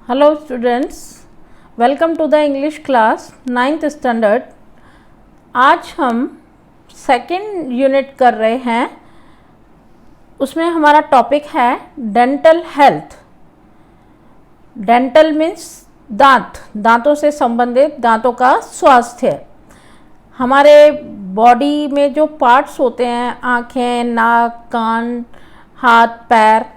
Hello students, welcome to the English class 9th standard. आज हम second unit कर रहे हैं। उसमें हमारा टॉपिक है डेंटल हेल्थ। डेंटल मीन्स दांतों से संबंधित, दांतों का स्वास्थ्य। हमारे बॉडी में जो पार्ट्स होते हैं, आँखें, नाक, कान, हाथ, पैर,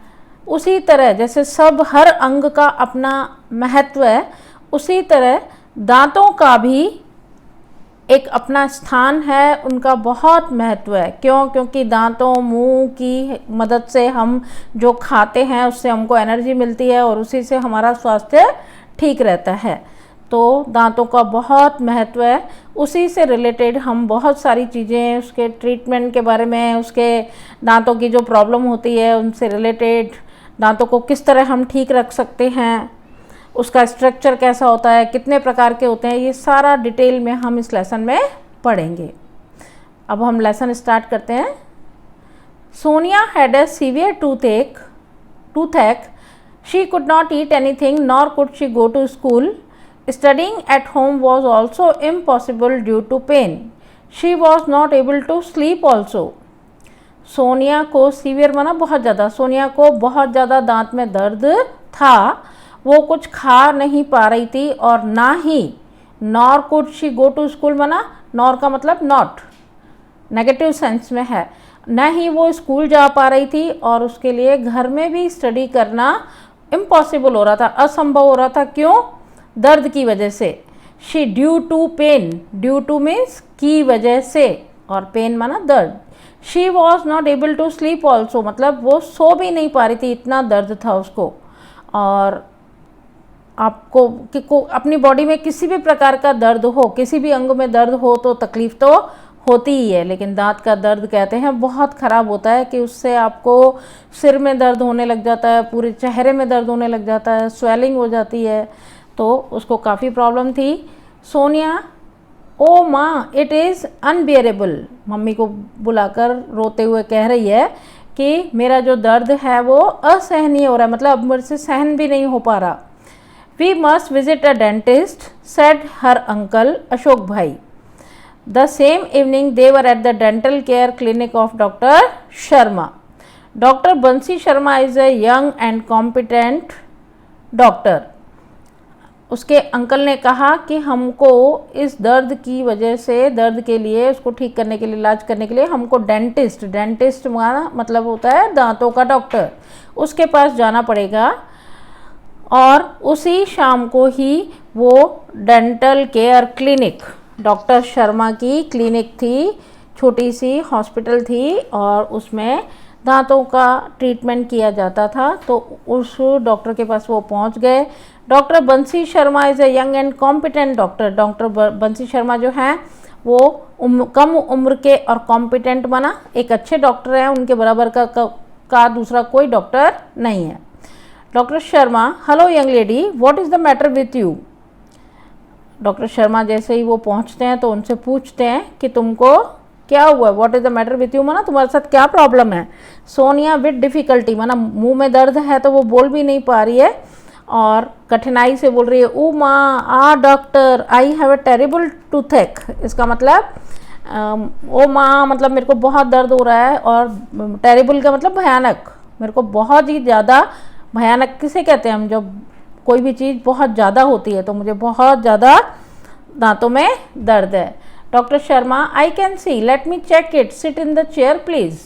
उसी तरह जैसे सब हर अंग का अपना महत्व है, उसी तरह दांतों का भी एक अपना स्थान है, उनका बहुत महत्व है। क्योंकि दांतों, मुंह की मदद से हम जो खाते हैं उससे हमको एनर्जी मिलती है और उसी से हमारा स्वास्थ्य ठीक रहता है। तो दांतों का बहुत महत्व है। उसी से रिलेटेड हम बहुत सारी चीज़ें, उसके ट्रीटमेंट के बारे में, उसके दांतों की जो प्रॉब्लम होती है उनसे रिलेटेड, दांतों को किस तरह हम ठीक रख सकते हैं, उसका स्ट्रक्चर कैसा होता है, कितने प्रकार के होते हैं, ये सारा डिटेल में हम इस लेसन में पढ़ेंगे। अब हम लेसन स्टार्ट करते हैं। Sonia had a severe toothache. She could not eat anything, nor could she go to school. Studying at home was also impossible due to pain. She was not able to sleep also. Sonia को, severe माना बहुत ज़्यादा, सोनिया को बहुत ज़्यादा दांत में दर्द था। वो कुछ खा नहीं पा रही थी और ना ही nor could she go to school, माना नॉर का मतलब नॉट, नेगेटिव सेंस में है, ना ही वो स्कूल जा पा रही थी और उसके लिए घर में भी स्टडी करना इम्पॉसिबल हो रहा था, असंभव हो रहा था। क्यों? दर्द की वजह से। She due to pain, due to means की वजह से, और पेन माना दर्द। She was not able to sleep also, मतलब वो सो भी नहीं पा रही थी, इतना दर्द था उसको। और आपको अपनी बॉडी में किसी भी प्रकार का दर्द हो, किसी भी अंग में दर्द हो तो तकलीफ़ तो होती ही है, लेकिन दांत का दर्द कहते हैं बहुत ख़राब होता है कि उससे आपको सिर में दर्द होने लग जाता है, पूरे चेहरे में दर्द होने लग जाता है, स्वेलिंग हो जाती है। तो उसको काफ़ी प्रॉब्लम थी। सोनिया, ओ माँ, इट इज़ अनबियरेबल, मम्मी को बुलाकर रोते हुए कह रही है कि मेरा जो दर्द है वो असहनीय हो रहा है, मतलब अब मेरे से सहन भी नहीं हो पा रहा। We must visit a dentist, said her uncle Ashok bhai. The same evening they were at the dental care clinic of doctor Sharma. Doctor Bansi Sharma is a young and competent doctor. उसके अंकल ने कहा कि हमको इस दर्द की वजह से, दर्द के लिए, उसको ठीक करने के लिए, इलाज करने के लिए हमको डेंटिस्ट मतलब होता है दांतों का डॉक्टर, उसके पास जाना पड़ेगा। और उसी शाम को ही वो dental care clinic, doctor Sharma की क्लिनिक थी, छोटी सी हॉस्पिटल थी और उसमें दांतों का ट्रीटमेंट किया जाता था। तो उस डॉक्टर के पास वो पहुंच गए। Doctor Bansi Sharma is a young and competent doctor. Doctor Bansi Sharma जो हैं वो कम उम्र के और कॉम्पिटेंट बना एक अच्छे डॉक्टर हैं, उनके बराबर का दूसरा कोई डॉक्टर नहीं है। Doctor Sharma, hello young lady, what is the matter with you. Doctor Sharma जैसे ही वो पहुंचते हैं तो उनसे पूछते हैं कि तुमको क्या हुआ, what is the matter with you, माना तुम्हारे साथ क्या प्रॉब्लम है। सोनिया विद डिफ़िकल्टी, माना मुंह में दर्द है तो वो बोल भी नहीं पा रही है और कठिनाई से बोल रही है, ओ माँ doctor, I have a terrible toothache. इसका मतलब ओ माँ मतलब मेरे को बहुत दर्द हो रहा है, और टेरिबल का मतलब भयानक, मेरे को बहुत ही ज़्यादा भयानक किसे कहते हैं हम, जब कोई भी चीज़ बहुत ज़्यादा होती है तो मुझे बहुत ज़्यादा दांतों में दर्द है। Doctor Sharma, I can see, let me check it, sit in the chair please.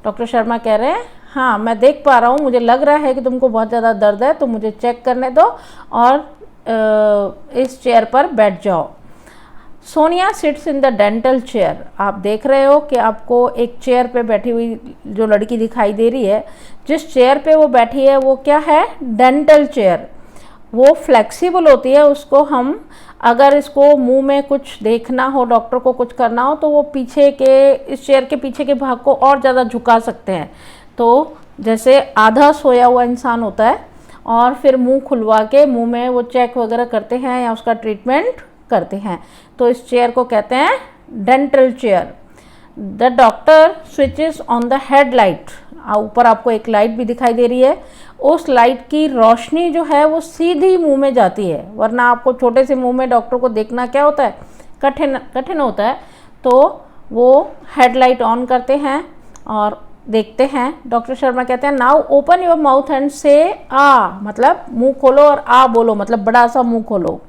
Doctor Sharma कह रहे हैं, हाँ मैं देख पा रहा हूँ, मुझे लग रहा है कि तुमको बहुत ज़्यादा दर्द है, तो मुझे चेक करने दो और इस चेयर पर बैठ जाओ। Sonia sits in the dental chair. आप देख रहे हो कि आपको एक चेयर पे बैठी हुई जो लड़की दिखाई दे रही है, जिस चेयर पे वो बैठी है वो क्या है, डेंटल चेयर। वो फ्लेक्सिबल होती है, उसको हम अगर इसको मुंह में कुछ देखना हो, डॉक्टर को कुछ करना हो, तो वो पीछे के, इस चेयर के पीछे के भाग को और ज़्यादा झुका सकते हैं। तो जैसे आधा सोया हुआ इंसान होता है और फिर मुंह खुलवा के मुंह में वो चेक वगैरह करते हैं या उसका ट्रीटमेंट करते हैं, तो इस चेयर को कहते हैं dental chair. The doctor switches on the headlight. ऊपर आपको एक लाइट भी दिखाई दे रही है, उस लाइट की रोशनी जो है वो सीधी मुंह में जाती है, वरना आपको छोटे से मुंह में डॉक्टर को देखना क्या होता है, कठिन होता है। तो वो हेडलाइट ऑन करते हैं और देखते हैं। डॉक्टर शर्मा कहते हैं now open your mouth and से आ, मतलब मुंह खोलो और आ बोलो, मतलब बड़ा सा मुंह खोलो।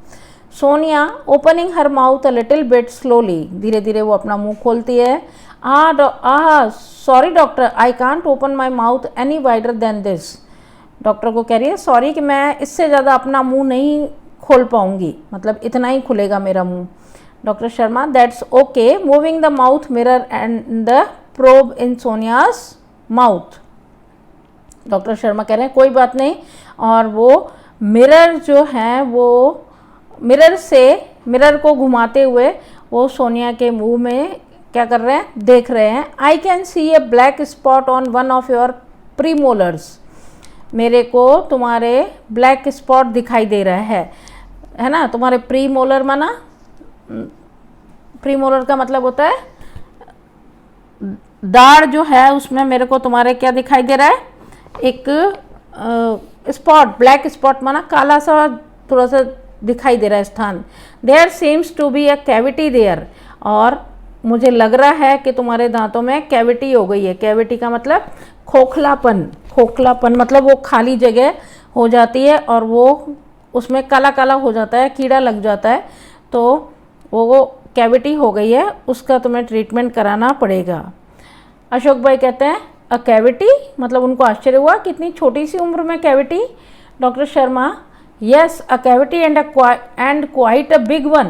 Sonia opening her mouth a little bit slowly, धीरे धीरे वो अपना मुंह खोलती है। Sorry doctor, I can't open my mouth any wider than this. Doctor को कह रही है सॉरी कि मैं इससे ज़्यादा अपना मुंह नहीं खोल पाऊंगी, मतलब इतना ही खुलेगा मेरा मुंह। Doctor Sharma that's okay, moving the mouth mirror and the probe in सोनियाज mouth. Doctor Sharma कह रहे हैं कोई बात नहीं, और वो मिरर जो है वो मिरर को घुमाते हुए वो सोनिया के मुंह में क्या कर रहे हैं, देख रहे हैं। आई can C A black spot on one of your premolars, मेरे को तुम्हारे ब्लैक स्पॉट दिखाई दे रहा है ना। तुम्हारे प्रीमोलर माना, प्रीमोलर का मतलब होता है दाढ़ जो है उसमें मेरे को तुम्हारे क्या दिखाई दे रहा है, एक स्पॉट, ब्लैक स्पॉट माना काला सा थोड़ा सा दिखाई दे रहा है स्थान। There seems to be a cavity there, और मुझे लग रहा है कि तुम्हारे दांतों में कैविटी हो गई है। कैविटी का मतलब खोखलापन, खोखलापन मतलब वो खाली जगह हो जाती है और वो उसमें काला काला हो जाता है, कीड़ा लग जाता है, तो वो कैविटी हो गई है, उसका तुम्हें ट्रीटमेंट कराना पड़ेगा। अशोक भाई कहते हैं अ कैविटी, मतलब उनको आश्चर्य हुआ कि इतनी छोटी सी उम्र में cavity. Doctor Sharma yes a cavity and quite a big one,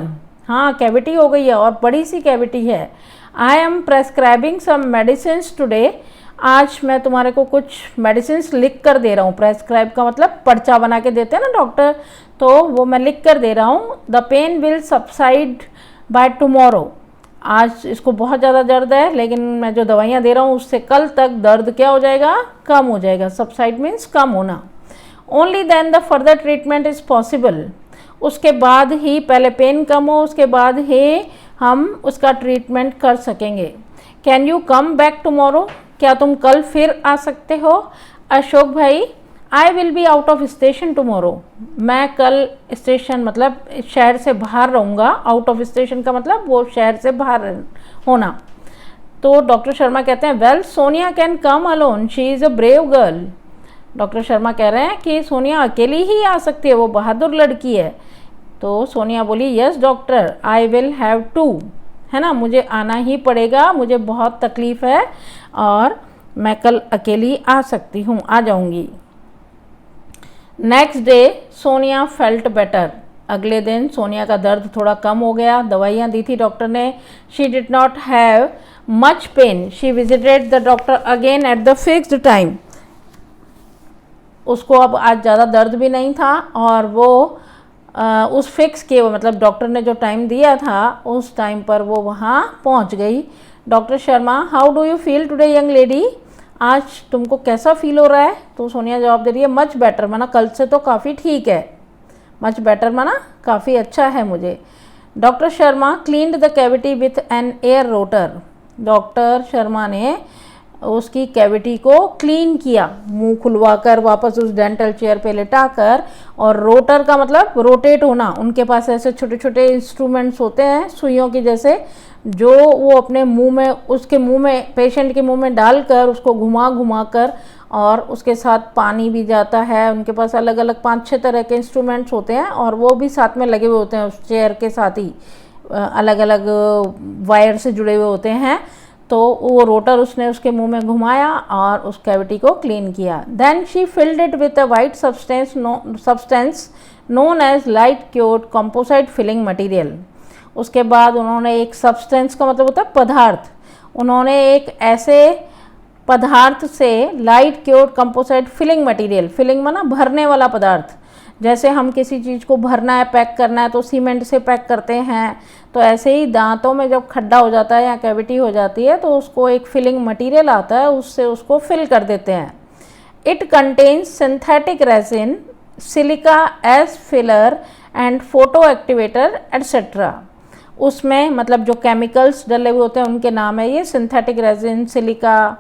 हाँ कैविटी हो गई है और बड़ी सी कैविटी है। I am prescribing some medicine today, आज मैं तुम्हारे को कुछ मेडिसिन लिख कर दे रहा हूँ। प्रेस्क्राइब का मतलब पर्चा बना के देते हैं ना डॉक्टर, तो वो मैं लिख कर दे रहा हूँ। The pain will subside by tomorrow, आज इसको बहुत ज़्यादा दर्द है, लेकिन मैं जो दवाइयाँ दे रहा हूँ उससे कल तक दर्द क्या हो जाएगा, कम हो जाएगा। सबसाइड मीन्स कम होना। Only then the further treatment is possible, उसके बाद ही, पहले पेन कम हो उसके बाद ही हम उसका ट्रीटमेंट कर सकेंगे। Can you come back tomorrow, क्या तुम कल फिर आ सकते हो। अशोक भाई I will be out of station tomorrow, मैं कल स्टेशन मतलब शहर से बाहर रहूँगा। आउट ऑफ स्टेशन का मतलब वो शहर से बाहर होना। तो डॉक्टर शर्मा कहते हैं well Sonia can come alone, she is a brave girl. Doctor Sharma कह रहे हैं कि सोनिया अकेली ही आ सकती है, वो बहादुर लड़की है। तो सोनिया बोली yes doctor I will have to, है ना, मुझे आना ही पड़ेगा, मुझे बहुत तकलीफ़ है और मैं कल अकेली आ सकती हूँ, आ जाऊँगी। Next day Sonia felt better, अगले दिन सोनिया का दर्द थोड़ा कम हो गया, दवाइयाँ दी थी डॉक्टर ने। She did not have much pain, she visited the doctor again at the fixed time. उसको अब आज ज़्यादा दर्द भी नहीं था और वो उस फिक्स के मतलब डॉक्टर ने जो टाइम दिया था उस टाइम पर वो वहाँ पहुँच गई। Doctor Sharma how do you feel today young lady, आज तुमको कैसा फील हो रहा है। तो सोनिया जवाब दे रही है मच बेटर, माना कल से तो काफ़ी ठीक है। मच बेटर माना काफ़ी अच्छा है मुझे। Doctor Sharma cleaned the cavity with an air rotor, doctor Sharma ने उसकी कैविटी को क्लीन किया, मुंह खुलवाकर वापस उस डेंटल चेयर पे लेटाकर। और रोटर का मतलब रोटेट होना, उनके पास ऐसे छोटे छोटे इंस्ट्रूमेंट्स होते हैं सुइयों की जैसे, जो वो अपने मुंह में, उसके मुंह में, पेशेंट के मुंह में डालकर उसको घुमा घुमा कर, और उसके साथ पानी भी जाता है। उनके पास अलग अलग 5-6 तरह के इंस्ट्रूमेंट्स होते हैं और वो भी साथ में लगे हुए होते हैं उस चेयर के साथ ही, अलग अलग वायर से जुड़े हुए होते हैं। तो वो रोटर उसने उसके मुंह में घुमाया और उस कैविटी को क्लीन किया। Then she filled it with a white substance known as light cured composite filling material. उसके बाद उन्होंने एक सब्सटेंस का मतलब होता है पदार्थ, उन्होंने एक ऐसे पदार्थ से light cured composite filling material, filling माना भरने वाला पदार्थ, जैसे हम किसी चीज़ को भरना है, पैक करना है तो सीमेंट से पैक करते हैं, तो ऐसे ही दांतों में जब खड्डा हो जाता है या कैविटी हो जाती है तो उसको एक फिलिंग मटेरियल आता है, उससे उसको फिल कर देते हैं। It contains synthetic resin, silica as filler and photo activator etcetera. उसमें मतलब जो केमिकल्स डले हुए होते हैं उनके नाम है ये, synthetic resin, silica,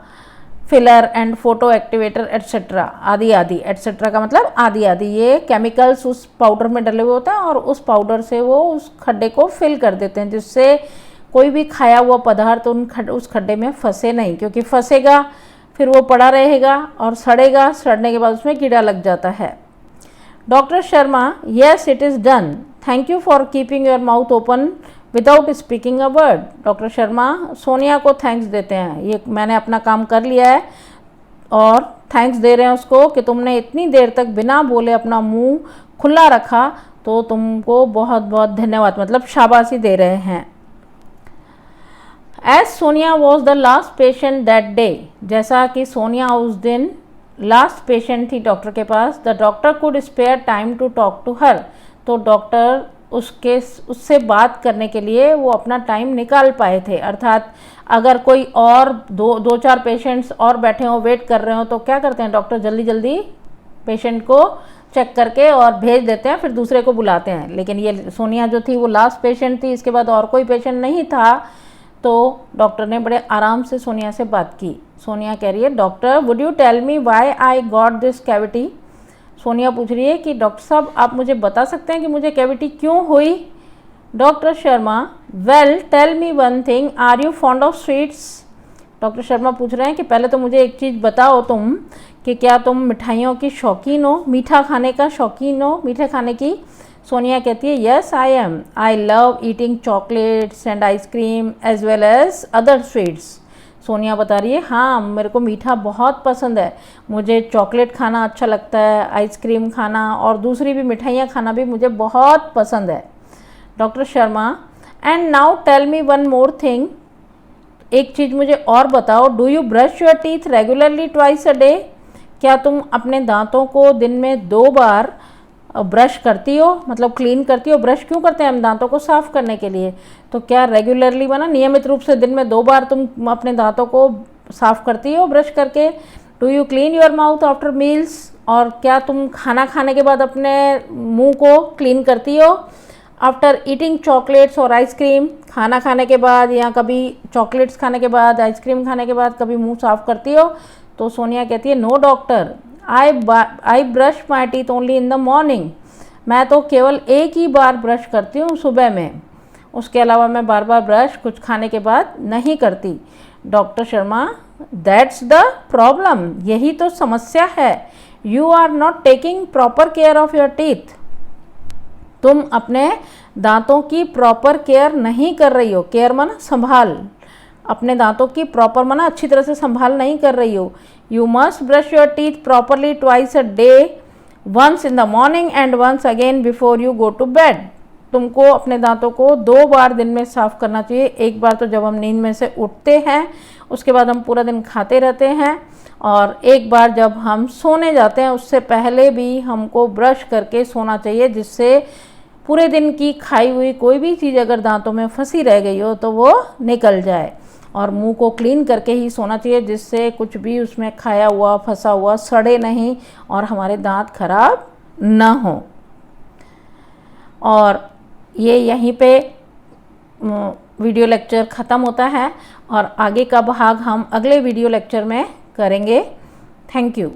filler and photo activator etcetera, आदि आदि, एट्सेट्रा का मतलब आदि आदि, ये केमिकल्स उस पाउडर में डले हुए होते हैं और उस पाउडर से वो उस खड्डे को फिल कर देते हैं, जिससे कोई भी खाया हुआ पदार्थ उस खड्डे में फंसे नहीं, क्योंकि फंसेगा फिर वो पड़ा रहेगा और सड़ेगा, सड़ने के बाद उसमें कीड़ा लग जाता है। Doctor Sharma, yes it is done, thank you for keeping your mouth open without speaking a word. Doctor Sharma Sonia को थैंक्स देते हैं, ये मैंने अपना काम कर लिया है, और थैंक्स दे रहे हैं उसको कि तुमने इतनी देर तक बिना बोले अपना मुंह खुला रखा, तो तुमको बहुत बहुत धन्यवाद, मतलब शाबाशी दे रहे हैं। As Sonia was the last patient that day, जैसा कि सोनिया उस दिन लास्ट पेशेंट थी डॉक्टर के पास, the doctor could spare time to talk to her, तो डॉक्टर उससे बात करने के लिए वो अपना टाइम निकाल पाए थे। अर्थात अगर कोई और दो चार पेशेंट्स और बैठे हों, वेट कर रहे हो, तो क्या करते हैं डॉक्टर, जल्दी जल्दी पेशेंट को चेक करके और भेज देते हैं, फिर दूसरे को बुलाते हैं। लेकिन ये सोनिया जो थी वो लास्ट पेशेंट थी, इसके बाद और कोई पेशेंट नहीं था, तो डॉक्टर ने बड़े आराम से सोनिया से बात की। सोनिया कह रही है, doctor would you tell me why I got this cavity. Sonia पूछ रही है कि डॉक्टर साहब आप मुझे बता सकते हैं कि मुझे कैविटी क्यों हुई। Doctor Sharma, well tell me one thing, are you fond of sweets. Doctor Sharma पूछ रहे हैं कि पहले तो मुझे एक चीज़ बताओ तुम, कि क्या तुम मिठाइयों की शौकीन हो, मीठा खाने का शौकीन हो, मीठे खाने की। सोनिया कहती है, yes I am, I love eating chocolates and ice cream as well as other sweets. Sonia बता रही है, हाँ मेरे को मीठा बहुत पसंद है, मुझे चॉकलेट खाना अच्छा लगता है, आइसक्रीम खाना और दूसरी भी मिठाइयाँ खाना भी मुझे बहुत पसंद है। Doctor Sharma, and now tell me one more thing, एक चीज़ मुझे और बताओ, do you brush your teeth regularly twice a day. क्या तुम अपने दांतों को दिन में 2 बार ब्रश करती हो, मतलब क्लीन करती हो। ब्रश क्यों करते हैं हम, दांतों को साफ़ करने के लिए, तो क्या रेगुलरली बना नियमित रूप से दिन में 2 बार तुम अपने दांतों को साफ़ करती हो ब्रश करके। Do you clean your mouth after meals, और क्या तुम खाना खाने के बाद अपने मुंह को क्लीन करती हो। आफ्टर ईटिंग चॉकलेट्स और आइसक्रीम, खाना खाने के बाद या कभी चॉकलेट्स खाने के बाद, आइसक्रीम खाने के बाद कभी मुंह साफ़ करती हो। तो सोनिया कहती है, no doctor, I brush my teeth only in the morning, मैं तो केवल एक ही बार ब्रश करती हूँ सुबह में, उसके अलावा मैं बार बार ब्रश कुछ खाने के बाद नहीं करती। Doctor Sharma, that's the problem, यही तो समस्या है। You are not taking proper care of your teeth, तुम अपने दांतों की प्रॉपर केयर नहीं कर रही हो। केयर माना संभाल, अपने दांतों की प्रॉपर माना अच्छी तरह से संभाल नहीं कर रही हो। You must brush your teeth properly twice a day, once in the morning and once again before you go to bed. तुमको अपने दांतों को 2 बार दिन में साफ़ करना चाहिए, एक बार तो जब हम नींद में से उठते हैं, उसके बाद हम पूरा दिन खाते रहते हैं, और एक बार जब हम सोने जाते हैं उससे पहले भी हमको ब्रश करके सोना चाहिए, जिससे पूरे दिन की खाई हुई कोई भी चीज़ अगर दांतों में फंसी रह गई हो तो वो निकल जाए। और मुंह को क्लीन करके ही सोना चाहिए, जिससे कुछ भी उसमें खाया हुआ फंसा हुआ सड़े नहीं और हमारे दांत खराब ना हो। और ये यहीं पे वीडियो लेक्चर ख़त्म होता है, और आगे का भाग हम अगले वीडियो लेक्चर में करेंगे। Thank you.